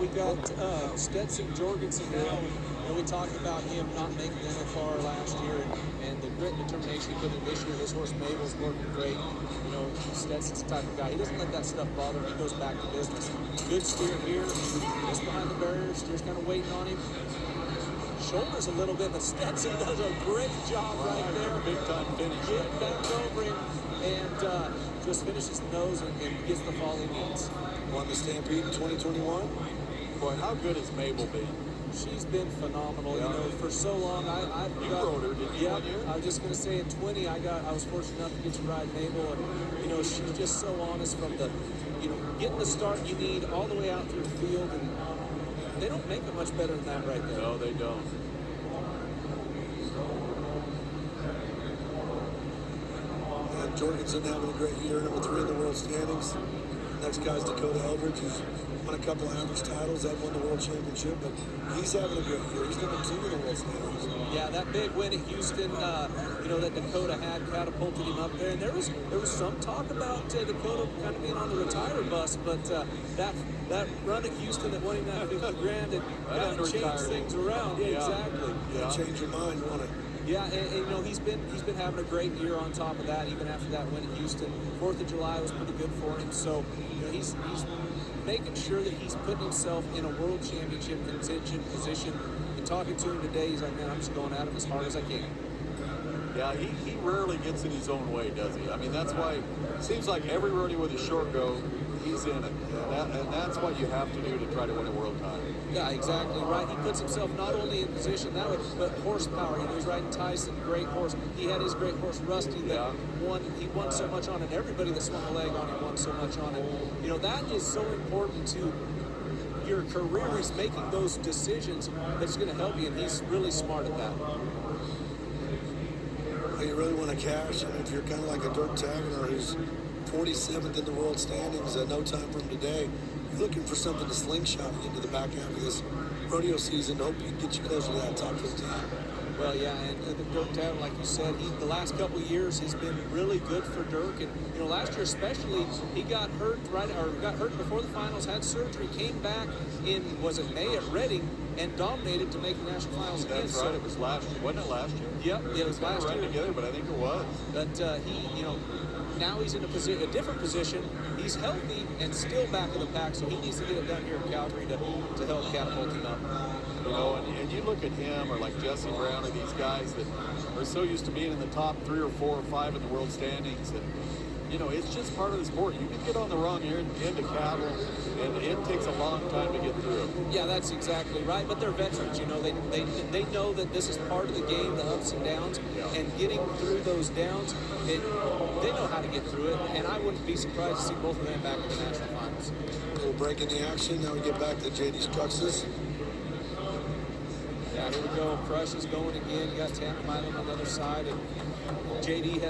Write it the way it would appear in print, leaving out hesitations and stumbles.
we got Stetson Jorgensen now. We talked about him not making the NFR last year and the grit and determination he put in this year. His horse Mabel's working great. Stetson's the type of guy. He doesn't let that stuff bother him. He goes back to business. Good steer here. Just behind the barrier. Steer's kind of waiting on him. Shoulders a little bit, but Stetson does a great job right there. Big time finish. Getting back over him and just finishes the nose and gets the fall he needs. Won the Stampede in 2021. Boy, how good has Mabel been? She's been phenomenal. Yeah. For so long. You rode her, didn't you? Yeah, I was just going to say in 20, I was fortunate enough to get to ride Mabel, and she's just so honest from the, getting the start you need all the way out through the field, and they don't make it much better than that right there. No, they don't. And Jorgensen having a great year, number 3 in the world standings. Next guy's Dakota Eldridge, who's won a couple of average titles. That won the world championship, but he's having a great year. He's number 2 in the world standings. Yeah, that big win at Houston, that Dakota had catapulted him up there. And there was some talk about Dakota kind of being on the retire bus, but that run at Houston that won him that 50 grand, it kind of changed things around. Yeah, exactly. Yeah, change your mind, won't it? Yeah, and he's been having a great year on top of that, even after that win at Houston. 4th of July was pretty good for him. So, he's making sure that he's putting himself in a world championship contention position. And talking to him today, he's like, man, I'm just going at him as hard as I can. Yeah, he rarely gets in his own way, does he? I mean, that's why it seems like every rodeo with a short go, he's in it. And that's what you have to do to try to win a world title. Yeah, exactly right. He puts himself not only in position that way, but horsepower. He's riding Tyson, great horse. He had his great horse Rusty that won. He won so much on it. Everybody that swung a leg on him won so much on it. That is so important to your career. Is making those decisions that's going to help you, and he's really smart at that. You really want to cash, and if you're kind of like a Dirk Taggart, who's 47th in the world standings, no time from today, you're looking for something to slingshot into the back half of this rodeo season. Hope you can get you closer to that top 15. Well, yeah, and Dirk Taggart, like you said, the last couple of years has been really good for Dirk. And last year especially, he got hurt before the finals, had surgery, came back in May at Reading, and dominated to make the national finals again. That's right. It was last year. Wasn't it last year? Yep. Yeah, it was last year. Together, but I think it was. But he, now he's in a different position. He's healthy and still back of the pack, so he needs to get it done here in Calgary to help catapult him up. And you look at him or like Jesse Brown or these guys that are so used to being in the top 3 or 4 or 5 in the world standings, and it's just part of the sport. You can get on the wrong end of cattle, and it takes a long time to get through it. Yeah, that's exactly right. But they're veterans, they know that this is part of the game, the ups and downs, and getting through those downs, they know how to get through it. And I wouldn't be surprised to see both of them back in the national finals. A little break in the action. Now we get back to JD Struxes. Yeah, here we go. Crush is going again. You got Tanner Milan on the other side, and JD has